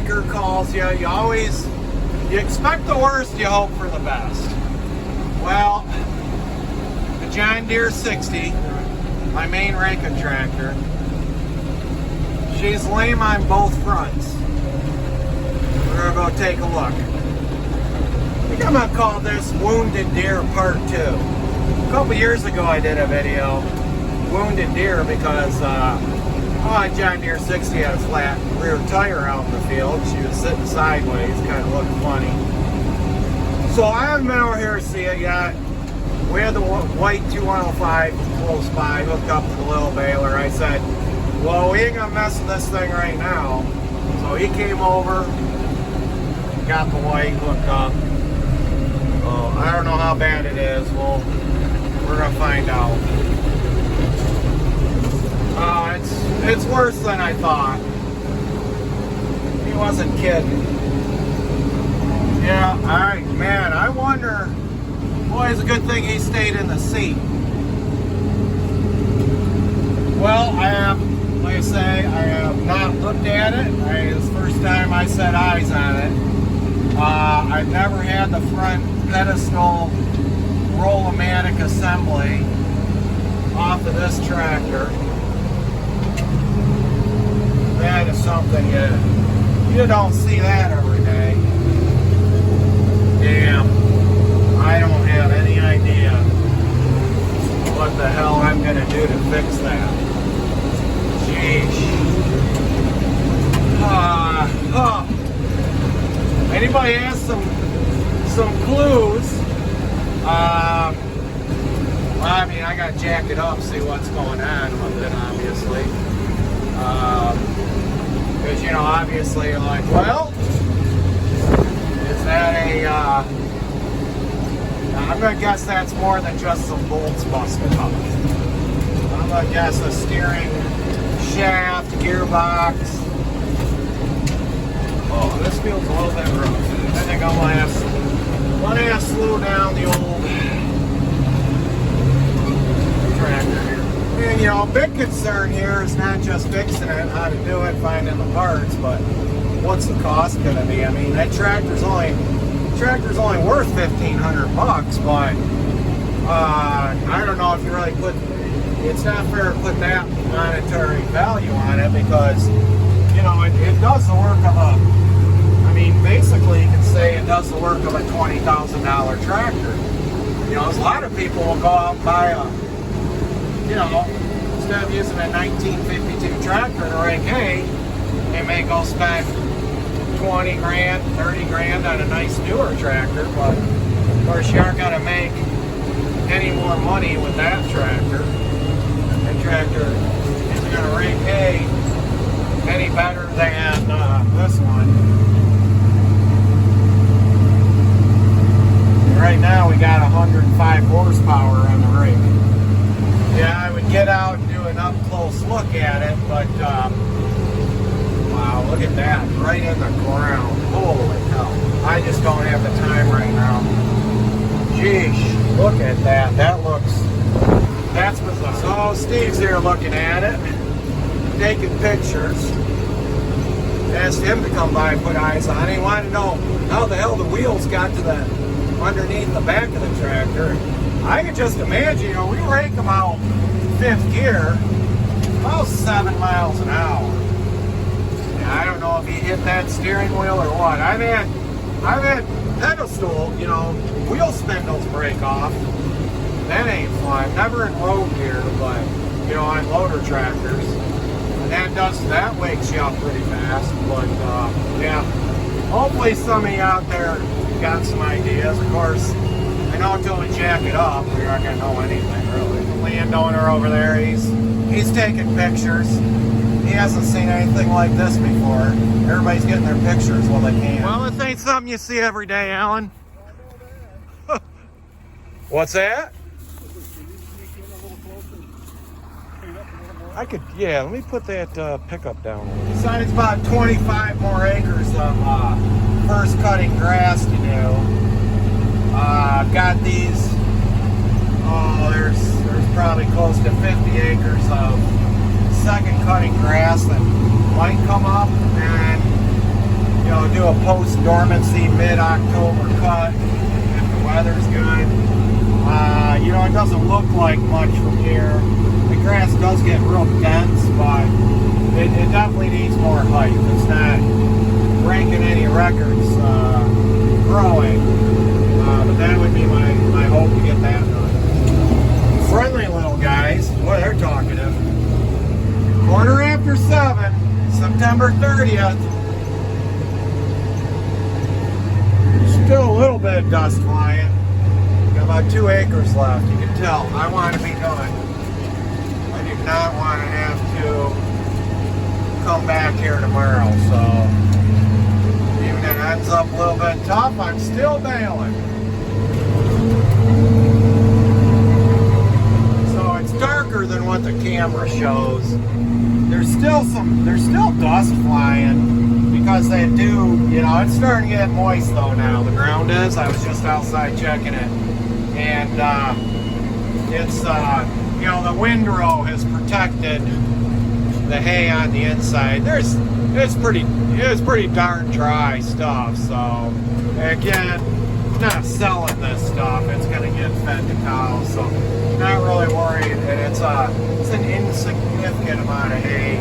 raker calls you, you expect the worst, you hope for the best. Well, the John Deere 60, my main raking tractor, she's lame on both fronts. We're gonna go take a look. I think I'm gonna call this Wounded Deer Part 2. A couple years ago I did a video, Wounded Deer, because John Deere 60 had a flat rear tire out in the field. She was sitting sideways, kind of looked funny. So I haven't been over here to see it yet. We had the white 2105 close by, hooked up to the little baler. I said, well, we ain't gonna mess with this thing right now. So he came over, got the white hooked up. I don't know how bad it is. We're gonna find out. It's worse than I thought. He wasn't kidding. Yeah, alright, man, I wonder, boy, it's a good thing he stayed in the seat. Well, like I say, I have not looked at it. It's the first time I set eyes on it. I've never had the front pedestal roll-o-matic assembly off of this tractor. That is something you don't see that every day. Damn, I don't have any idea what the hell I'm gonna do to fix that. Sheesh. Anybody has some clues? I mean, I gotta jack it up, see what's going on with it, obviously. Because, you know, obviously you're like, well, is that I'm going to guess that's more than just some bolts busted up. I'm going to guess a steering shaft, gearbox. Oh, this feels a little bit rough. I think I'm going to have to slow down the old tractor here. And, you know, a big concern here is not just fixing it, how to do it, finding the parts, but what's the cost going to be? I mean, that tractor's only worth $1,500 bucks, but I don't know if you really it's not fair to put that monetary value on it, because, you know, it does the work of basically you can say it does the work of a $20,000 tractor. You know, a lot of people will go out and buy instead of using a 1952 tractor to rake hay, they may go spend 20 grand, 30 grand on a nice newer tractor, but of course you aren't going to make any more money with that tractor. That tractor isn't going to rake hay any better than this one. Right now we got 105 horsepower on the rake. Yeah, I would get out and do an up-close look at it, but wow, look at that, right in the ground. Holy hell. I just don't have the time right now. Jeez, look at that. That's bizarre. So Steve's here looking at it, taking pictures. Asked him to come by and put eyes on it. He wanted to know how the hell the wheels got to underneath the back of the tractor. I could just imagine, you know, we rake them out 5th gear, about 7 miles an hour. And I don't know if he hit that steering wheel or what. I've had pedestal, you know, wheel spindles break off. That ain't fun. Never in road gear, but, you know, on loader tractors. And that wakes you up pretty fast. But, yeah, hopefully some of you out there got some ideas. Of course, I know until we jack it up, we're not going to know anything, really. The landowner over there, he's taking pictures. He hasn't seen anything like this before. Everybody's getting their pictures while they can. Well, this ain't something you see every day, Alan. What's that? Yeah, let me put that pickup down. Besides about 25 more acres of first cutting grass to do. I've got these, there's probably close to 50 acres of second cutting grass that might come up, and know, do a post-dormancy mid-October cut if the weather's good. You know, it doesn't look like much from here. The grass does get real dense, but it definitely needs more height. It's not breaking any records growing, but that would be my hope to get that done. Friendly little guys, boy, they're talkative. 7:15, September 30th. Still a little bit of dust flying. Got about 2 acres left. You can tell I want to be done. I do not want to have to come back here tomorrow. So even if it ends up a little bit tough, I'm still bailing. So it's darker than what the camera shows. There's still dust flying because they do, you know, it's starting to get moist though now. The ground is. I was just outside checking it, and it's you know, the windrow has protected the hay on the inside. It's pretty darn dry stuff. So again, not selling this stuff. It's gonna get fed to cows, so not really worried. And it's an insignificant amount of hay.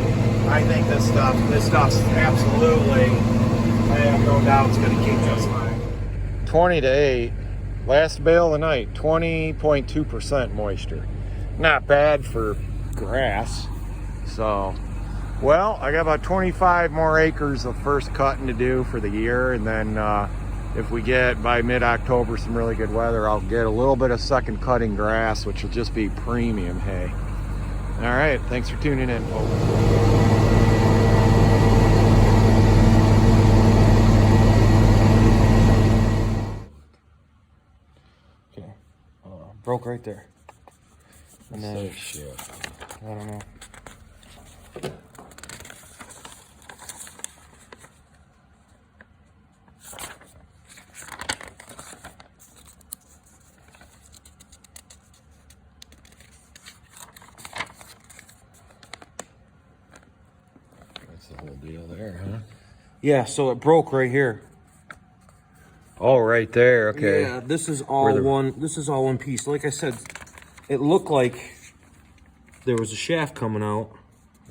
I think this stuff's absolutely, I have no doubt it's gonna keep just fine. 20 to 8, last bale of the night, 20.2% moisture. Not bad for grass. So, well, I got about 25 more acres of first cutting to do for the year, and then if we get by mid-October some really good weather, I'll get a little bit of second cutting grass, which will just be premium hay. All right, thanks for tuning in, folks. Okay, broke right there. And then, shit. I don't know. That's the whole deal there, huh? Yeah, so it broke right here. Oh, right there. Okay. Yeah, this is all one piece. Like I said, it looked like there was a shaft coming out.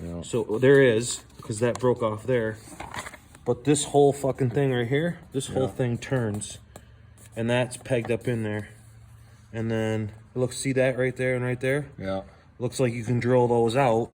Yeah. So there is, because that broke off there. But this whole fucking thing right here, this whole thing turns. And that's pegged up in there. And then, look, see that right there and right there? Yeah. Looks like you can drill those out.